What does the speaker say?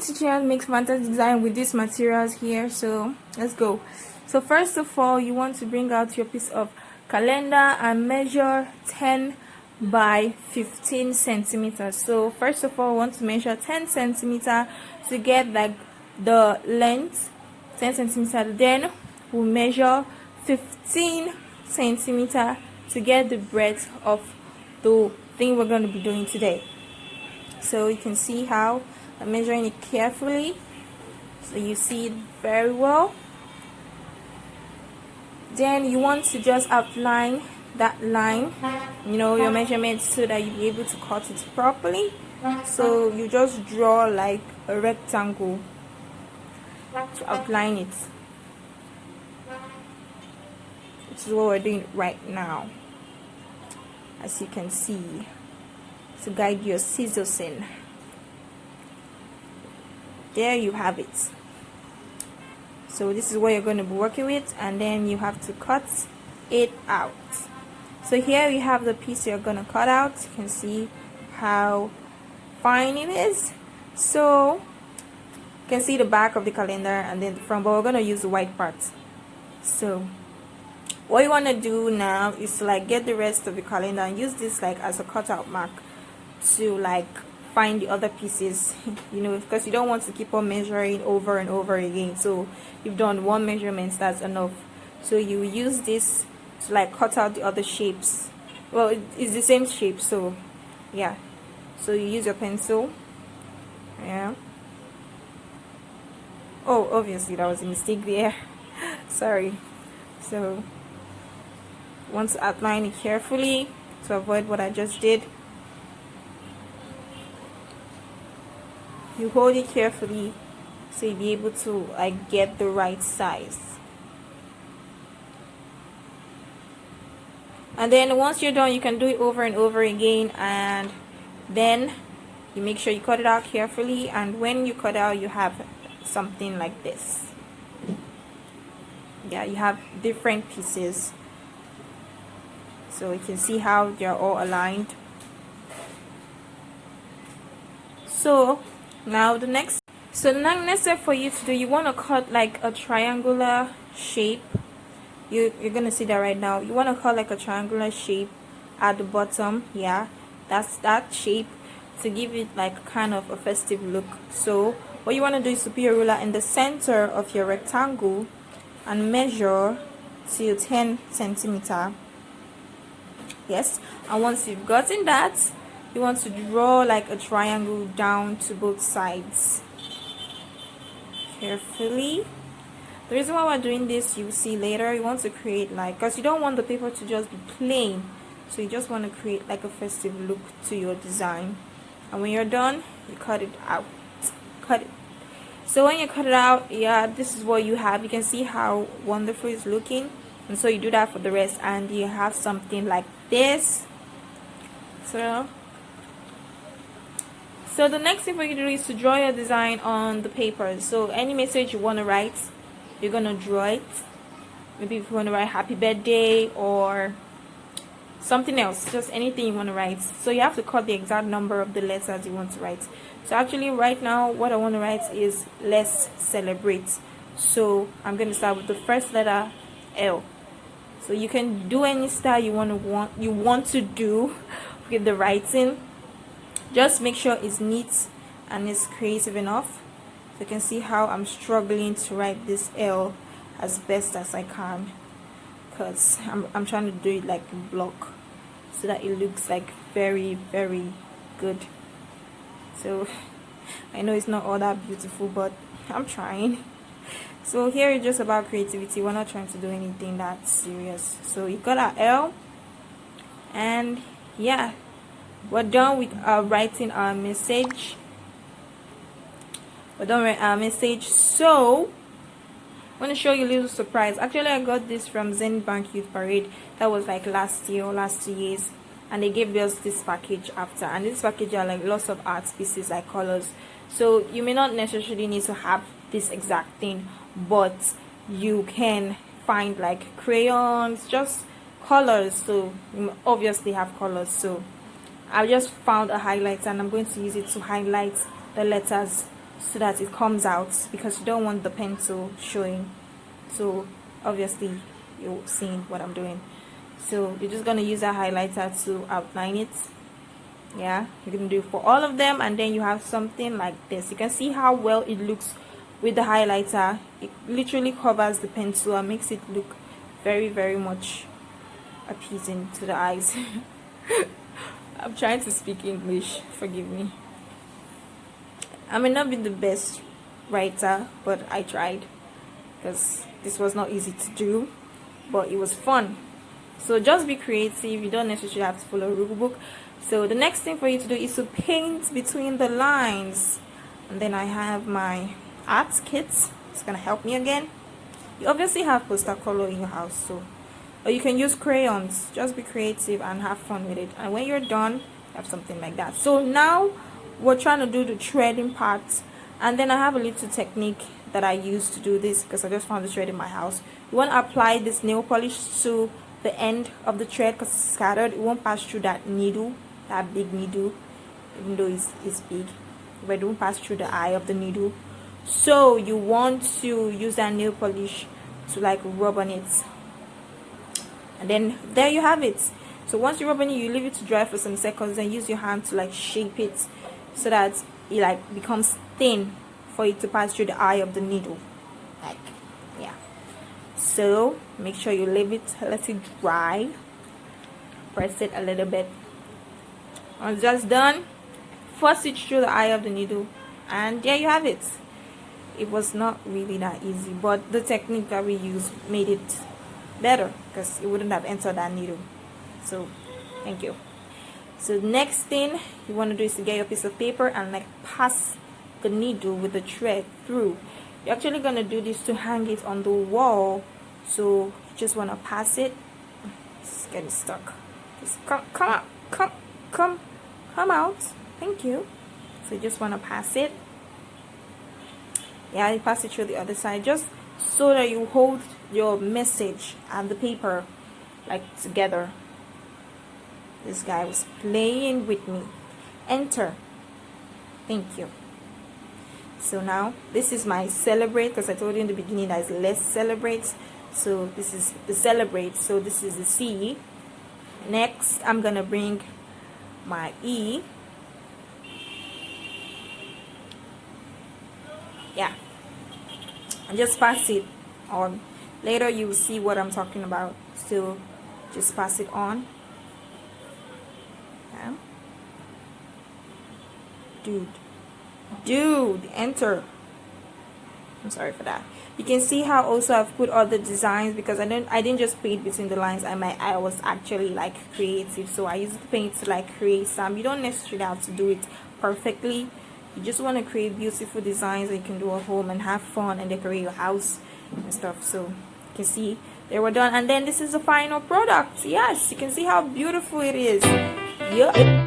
teaching you how to make fantastic design with these materials here. So let's go. So first of all, you want to bring out your piece of calendar and measure 10 by 15 centimeters. So first of all, we want to measure 10 centimeter to get like the length 10 centimeter. Then we'll measure 15 centimeter to get the breadth of the thing we're going to be doing today. So you can see how I'm measuring it carefully, so you see it very well. Then you want to just outline that line, your measurements, so that you'll be able to cut it properly. So you just draw like a rectangle to outline it, which is what we're doing right now, as you can see, to guide your scissors in. There you have it. So this is what you're going to be working with, and then you have to cut it out. So here we have the piece you're going to cut out. You can see how fine it is. So you can see the back of the calendar and then the front, but we're going to use the white part. So what you want to do now is to like get the rest of the calendar and use this like as a cutout mark to like find the other pieces, because you don't want to keep on measuring over and over again. So you've done one measurement, that's enough. So you use this to like cut out the other shapes. Well, it's the same shape, so yeah. So you use your pencil. Yeah. Oh, obviously that was a mistake there. Sorry. So want to outline it carefully to avoid what I just did. You hold it carefully so you'll be able to like get the right size. And then once you're done, you can do it over and over again, and then you make sure you cut it out carefully, and when you cut out, you have something like this. Yeah, you have different pieces, so you can see how they're all aligned. So now the next step for you to do, you want to cut like a triangular shape. You're gonna see that right now. You want to cut like a triangular shape at the bottom. Yeah, that's that shape, to give it like kind of a festive look. So what you want to do is to put your ruler in the center of your rectangle and measure till 10 centimeter. Yes, and once you've gotten that, you want to draw like a triangle down to both sides carefully. The reason why we're doing this, you'll see later, you want to create like, because you don't want the paper to just be plain, so you just want to create like a festive look to your design. And when you're done, you cut it out. So when you cut it out, yeah, this is what you have. You can see how wonderful it's looking, and so you do that for the rest, and you have something like this. So the next thing for you to do is to draw your design on the paper. So any message you want to write, you're going to draw it. Maybe if you want to write happy birthday or something else, just anything you want to write. So you have to cut the exact number of the letters you want to write. So actually right now what I want to write is let's celebrate. So I'm going to start with the first letter, L. So you can do any style you want to do with the writing. Just make sure it's neat and it's creative enough. So you can see how I'm struggling to write this L as best as I can, because I'm trying to do it like a block so that it looks like very, very good. So I know it's not all that beautiful, but I'm trying. So here it's just about creativity. We're not trying to do anything that serious. So you got our L, and yeah, we're done with writing our message. So I want to show you a little surprise. Actually, I got this from Zenith Bank Youth Parade. That was like last year or last 2 years, and they gave us this package after. And this package are like lots of art pieces, like colors. So you may not necessarily need to have this exact thing, but you can find like crayons, just colors. So you obviously have colors. So I just found a highlighter, and I'm going to use it to highlight the letters so that it comes out, because you don't want the pencil showing. So obviously you're seeing what I'm doing. So you're just going to use a highlighter to outline it. Yeah, you're going to do it for all of them, and then you have something like this. You can see how well it looks with the highlighter. It literally covers the pencil and makes it look very, very much appeasing to the eyes. I'm trying to speak English, forgive me. I may not be the best writer, but I tried, because this was not easy to do, but it was fun. So just be creative. You don't necessarily have to follow a rule book. So the next thing for you to do is to paint between the lines. And then I have my art kit. It's gonna help me again. You obviously have poster color in your house, so, or you can use crayons. Just be creative and have fun with it, and when you're done, have something like that. So now we're trying to do the threading part, and then I have a little technique that I use to do this, because I just found the thread in my house. You want to apply this nail polish to the end of the thread, because it's scattered. It won't pass through that needle, that big needle, even though it's big, but it won't pass through the eye of the needle. So you want to use that nail polish to like rub on it, and then there you have it. So once you rub on it, you leave it to dry for some seconds, and use your hand to like shape it so that it like becomes thin for it to pass through the eye of the needle, like, yeah. So make sure you leave it, let it dry, press it a little bit. Once that's done, force it through the eye of the needle, and there you have it. It was not really that easy, but the technique that we used made it better, because it wouldn't have entered that needle. So thank you. So the next thing you want to do is to get your piece of paper and like pass the needle with the thread through. You're actually going to do this to hang it on the wall, so you just want to pass it. It's getting stuck. Just come out. Thank you. So you just want to pass it. Yeah, you pass it through the other side, just so that you hold your message and the paper like together. This guy was playing with me. Enter. Thank you. So now this is my celebrate, because I told you in the beginning that is less celebrate. So this is the celebrate. So this is the C. Next I'm gonna bring my E. Yeah, and just pass it on. Later you will see what I'm talking about. So just pass it on. Yeah. Dude, enter. I'm sorry for that. You can see how also I've put other designs, because I didn't just paint between the lines. I was actually like creative, so I used the paint to like create some. You don't necessarily have to do it perfectly. You just want to create beautiful designs that you can do at home and have fun and decorate your house and stuff. So you can see they were done, and then this is the final product. Yes, you can see how beautiful it is. Yeah.